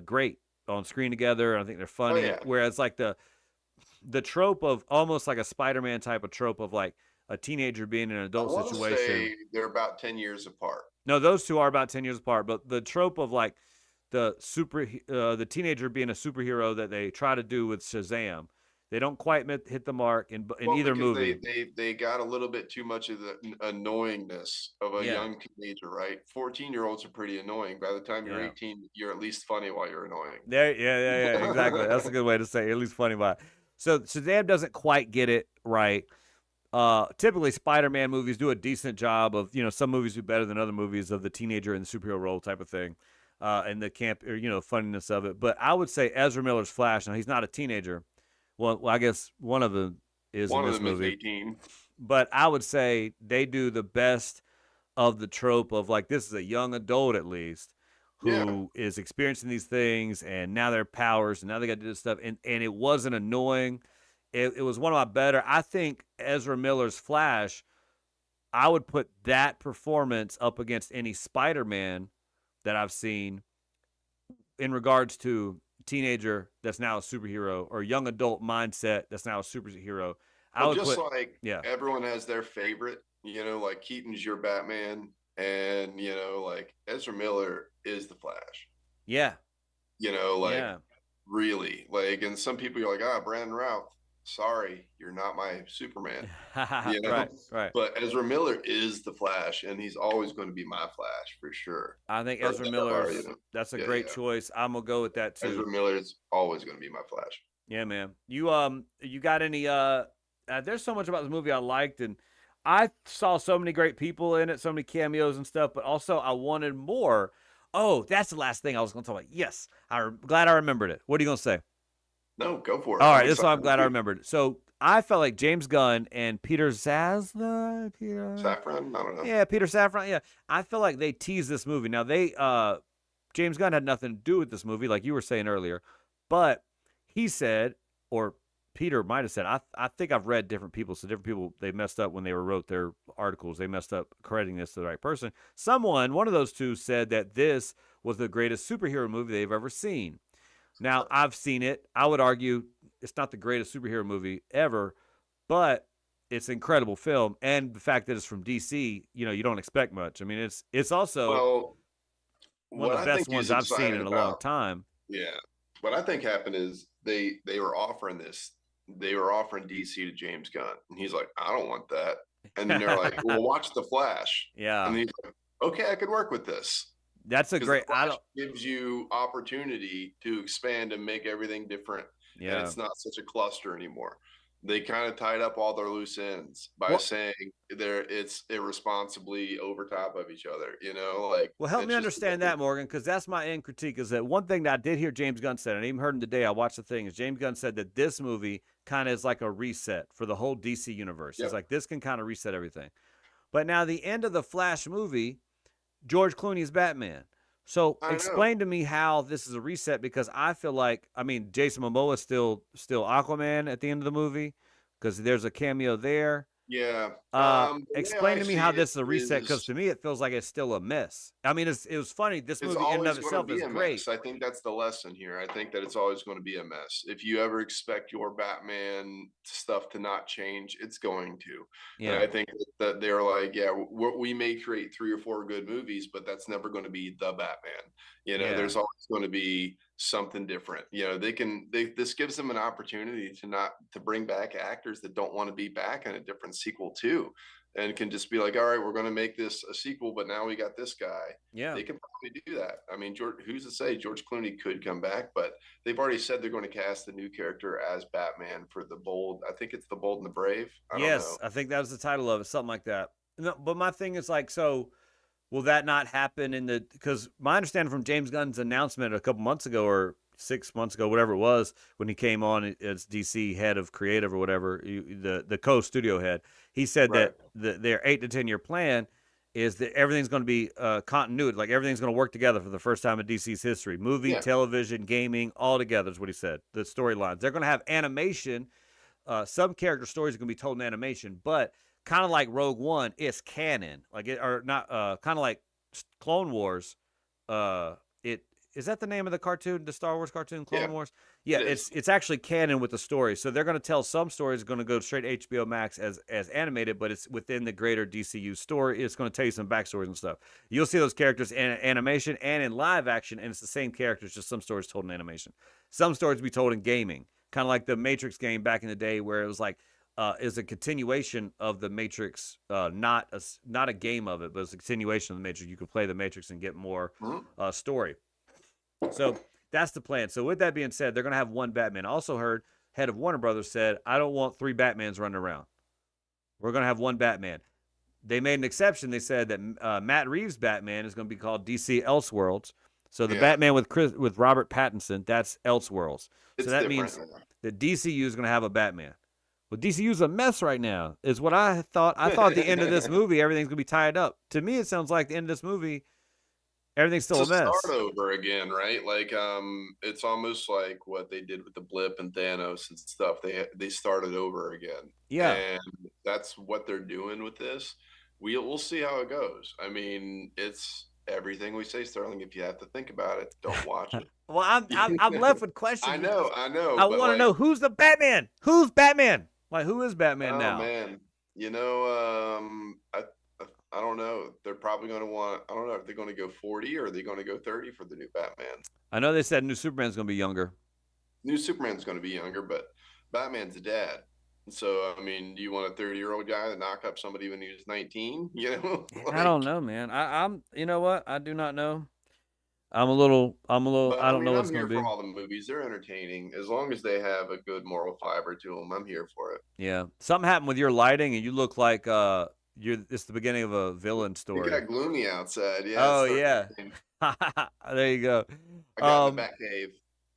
great on screen together. I think they're funny. Oh, yeah. Whereas like the the trope of almost like a Spider-Man type of trope of like a teenager being in an I adult want to situation. say they're about 10 years apart. No, those two are about 10 years apart, but the trope of like the teenager being a superhero that they try to do with Shazam, they don't quite hit the mark in Well, either because movie. they got a little bit too much of the annoyingness of a Yeah, young teenager, right? 14-year-olds are pretty annoying. By the time you're yeah. 18, you're at least funny while you're annoying. Yeah, exactly. That's a good way to say it, at least funny by it. So Shazam doesn't quite get it right. Typically Spider-Man movies do a decent job of, some movies do better than other movies of the teenager in the superhero role type of thing. And the camp or, funniness of it. But I would say Ezra Miller's Flash, now he's not a teenager. Well, I guess one of them is in One of this them is movie. 18. But I would say they do the best of the trope of like this is a young adult at least Yeah. who is experiencing these things and now they're powers and now they got to do this stuff and it wasn't annoying. It was one of my better. I think Ezra Miller's Flash, I would put that performance up against any Spider-Man that I've seen in regards to teenager that's now a superhero or young adult mindset that's now a superhero. I Well, would just put like yeah. everyone has their favorite, like Keaton's your Batman, and like Ezra Miller is the Flash. Yeah. Like Yeah. really, like, and some people are like, Brandon Routh, sorry, you're not my Superman. Right. But Ezra Miller is the Flash, and he's always going to be my Flash for sure. I think Or Ezra ever, Miller's that's a Yeah, great yeah. choice. I'm gonna go with that Ezra too. Miller is always going to be my Flash. Yeah, man. You got any there's so much about this movie I liked and I saw so many great people in it, so many cameos and stuff, but also I wanted more. Oh, that's the last thing I was going to talk about. Yes, I'm glad I remembered it. What are you going to say? No, go for it. All right, I'm this is why I'm excited glad I too. remembered. So I felt like James Gunn and Peter Zasla, Saffron, I don't know. yeah, Peter Safran, yeah. I feel like they teased this movie. Now they, James Gunn had nothing to do with this movie, like you were saying earlier, but he said, or Peter might have said, I think I've read different people, so different people they messed up when they wrote their articles. They messed up crediting this to the right person. One of those two, said that this was the greatest superhero movie they've ever seen. Now, I've seen it. I would argue it's not the greatest superhero movie ever, but it's an incredible film. And the fact that it's from DC, you don't expect much. I mean, it's also Well, one of what the I best think ones he's I've seen excited in a long about, time. yeah, what I think happened is they were offering this. They were offering DC to James Gunn, and he's like, I don't want that. And then they're like, well, watch The Flash. Yeah. And he's like, okay, I could work with this. That's a Because great. The Flash gives you opportunity to expand and make everything different. Yeah. And it's not such a cluster anymore. They kind of tied up all their loose ends by saying it's irresponsibly over top of each other, like. Well, help me understand that, Morgan, because that's my end critique. Is that one thing that I did hear James Gunn said, and I even heard him today. I watched the thing. Is James Gunn said that this movie kind of is like a reset for the whole DC universe. Yep. He's like, this can kind of reset everything. But now the end of the Flash movie, George Clooney's Batman. So explain to me how this is a reset, because I feel like, Jason Momoa is still Aquaman at the end of the movie because there's a cameo there. Yeah. Explain to me how this is a reset, because to me it feels like it's still a mess. I mean, it was funny. This movie in and of itself is great. I think that's the lesson here. I think that it's always going to be a mess. If you ever expect your Batman stuff to not change, it's going to. Yeah. And I think that they're like, we may create 3 or 4 good movies, but that's never going to be the Batman. There's always going to be something different. This gives them an opportunity to bring back actors that don't want to be back in a different sequel too, and can just be like, all right, we're going to make this a sequel, but now we got this guy. Yeah, they can probably do that. I mean, who's to say George Clooney could come back, but they've already said they're going to cast a new character as Batman for The Bold. I think it's The Bold and the Brave. I don't know. I think that was the title of it, something like that. No, but my thing is like, so will that not happen because my understanding from James Gunn's announcement a couple months ago or 6 months ago, whatever it was, when he came on as DC head of creative or whatever, the co-studio head, he said that their 8 to 10 year plan is that everything's going to be continuity, like everything's going to work together for the first time in DC's history. Movie, television, gaming, all together is what he said. The storylines. They're going to have animation. Some character stories are going to be told in animation, but kind of like Rogue One, it's canon. Like kind of like Clone Wars. is that the name of the cartoon, the Star Wars cartoon, Yeah, Clone Wars? it Yeah, is. it's actually canon with the story. So they're going to tell some stories going to go straight to HBO Max as animated, but it's within the greater DCU story. It's going to tell you some backstories and stuff. You'll see those characters in animation and in live action, and it's the same characters, just some stories told in animation. Some stories be told in gaming, kind of like the Matrix game back in the day, where it was like is a continuation of the Matrix, not a game of it, but it's a continuation of the Matrix. You can play the Matrix and get more Mhm. story. So that's the plan. So with that being said, they're going to have one Batman. I also heard head of Warner Brothers said, I don't want 3 Batmans running around. We're going to have one Batman. They made an exception. They said that Matt Reeves' Batman is going to be called DC Elseworlds. So the Yeah, Batman with Robert Pattinson, that's Elseworlds. So it's that different means now. that DCU is going to have a Batman. Well, DCU's a mess right now, is what I thought. I thought at the end of this movie, everything's going to be tied up. To me, it sounds like the end of this movie, everything's It's still a a start mess. over again, right? Like, it's almost like what they did with the blip and Thanos and stuff. They started over again, Yeah. and that's what they're doing with this. We'll see how it goes. I mean, it's everything we say, Sterling. If you have to think about it, don't watch Well, I'm it. left with questions because I know, I but want to like, know who's the Batman. Who's Batman? Like, who is Batman oh now? man, you know, I don't know. They're probably going to want. I don't know if they're going to go 40 or are they going to go 30 for the new Batman. I know they said new Superman's going to be younger. New Superman's going to be younger, but Batman's a dad. So I mean, do you want a 30-year-old guy to knock up somebody when he was 19? You know, I don't like. know, man. I'm, you know what? I do not know. But I I don't know mean, what I'm it's going here to for be. all the movies. They're entertaining as long as they have a good moral fiber to them. I'm here for it. Yeah. Something happened with your lighting and you look like, it's the beginning of a villain It story. got gloomy outside. Yeah, it's Oh, starting yeah. to rain. There you go. I got in the Um, back cave.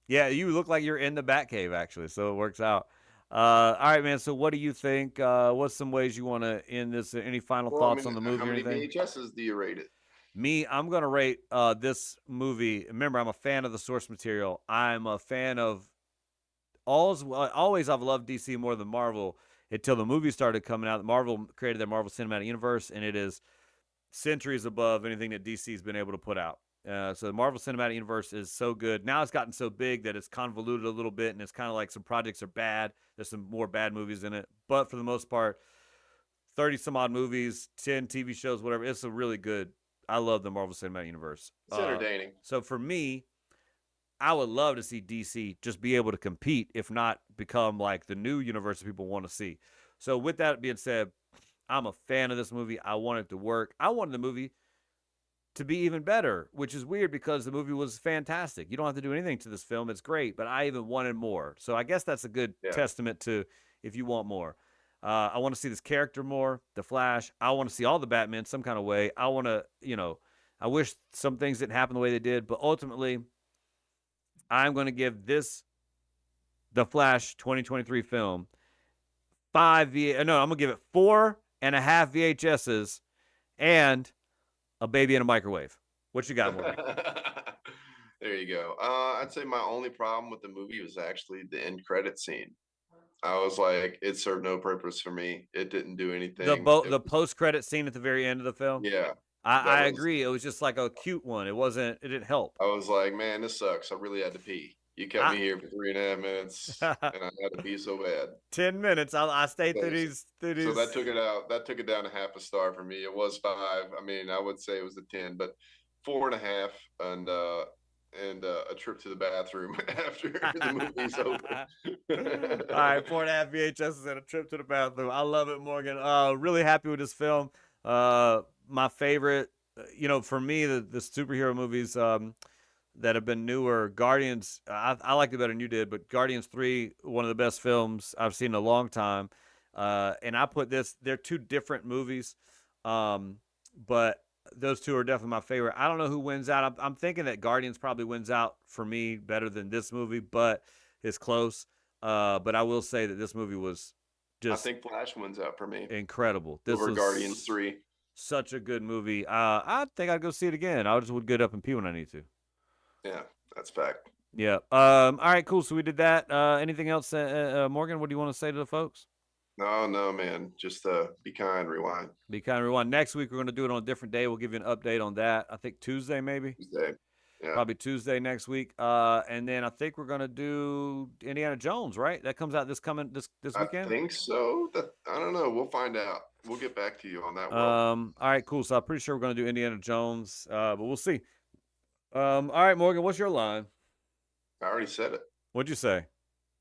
yeah, you look like you're in the Batcave, actually, so it works out. All right, man. So, what do you think? What's some ways you want to end this? Any final Well, I thoughts mean, on the how movie or many anything? VHSs do you rate it? Me, I'm gonna rate this movie. Remember, I'm a fan of the source material. I'm a fan of always. I've loved DC more than Marvel until the movie started coming out. Marvel created their Marvel Cinematic Universe, and it is centuries above anything that DC's been able to put out. So the Marvel Cinematic Universe is so good. Now it's gotten so big that it's convoluted a little bit, and it's kind of like some projects are bad. There's some more bad movies in it, but for the most part, 30 some odd movies, 10 TV shows, whatever. It's a really good. I love the Marvel Cinematic Universe. It's entertaining. So for me, I would love to see DC just be able to compete, if not become like the new universe that people want to see. So with that being said, I'm a fan of this movie. I want it to work. I wanted the movie to be even better, which is weird because the movie was fantastic. You don't have to do anything to this film. It's great, but I even wanted more. So I guess that's a good Yeah. testament to if you want more. I want to see this character more, the Flash. I want to see all the Batman some kind of way. I want to, I wish some things didn't happen the way they did, but ultimately, I'm going to give the Flash 2023 film, I'm going to give it 4.5 VHSs and a baby in a microwave. What you got, Morgan? There you go. I'd say my only problem with the movie was actually the end credit scene. I was like, it served no purpose for me. It didn't do anything. The post credit scene at the very end of the film. Yeah, that I was. agree. It was just like a cute one. It wasn't. It didn't help. I was like, man, this sucks. I really had to pee. You kept I me here for 3.5 minutes, and I had to pee so bad. 10 minutes. I stayed through So, these so that took it out. That took it down to half a star for me. It was 5. I mean, I would say it was a 10, but 4.5, and a trip to the bathroom after the movie's over. All right, 4.5 VHSs and a trip to the bathroom. I love it, Morgan. Really happy with this film. My favorite, for me, the superhero movies that have been newer, Guardians, I liked it better than you did, but Guardians 3, one of the best films I've seen in a long time. And I put they're two different movies, but those two are definitely my favorite. I don't know who wins out. I'm thinking that Guardians probably wins out for me better than this movie, but it's close. But I will say that this movie was I just think Flash wins out for me incredible. This over was Guardians 3. such a good movie. I think I'd go see it again. I just would get up and pee when I need to. Yeah, that's fact. Yeah. All right, cool. So we did that. Anything else, Morgan? What do you want to say to the folks? No, man. Just be kind, rewind. Be kind of rewind. Next week we're going to do it on a different day. We'll give you an update on that. I think Tuesday, maybe. Tuesday. Yeah. probably Tuesday next week. And then I think we're gonna do Indiana Jones, right? That comes out this I weekend. think so. That I don't know. We'll find out. We'll get back to you on that, Will. All right, cool. So I'm pretty sure we're gonna do Indiana Jones, but we'll see. All right, Morgan, what's your line? I already said it. What'd you say?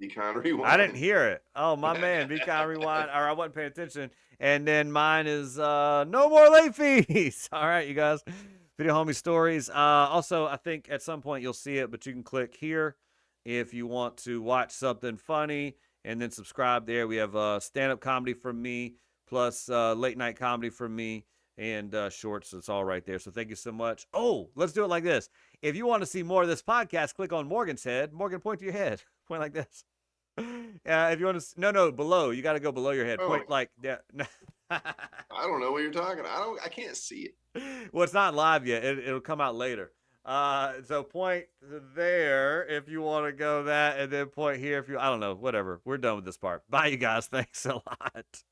Econ I didn't rewind. hear it. Oh, my man, Be Kind Rewind. Or I wasn't paying attention. And then mine is no more late fees. All right, you guys. Video Homie Stories. Also, I think at some point you'll see it, but you can click here if you want to watch something funny and then subscribe there. We have stand-up comedy from me plus late night comedy from me and shorts. It's all right there. So thank you so much. Oh, let's do it like this. If you want to see more of this podcast, click on Morgan's head. Morgan, point to your head. Point like this. If you want to, no, below. You got to go below your head. Oh, Point like that. I don't know what you're talking. I can't see it. Well, it's not live yet. It'll come out later. So point there if you want to go that, and then point here if you. I don't know. Whatever. We're done with this part. Bye, you guys. Thanks a lot.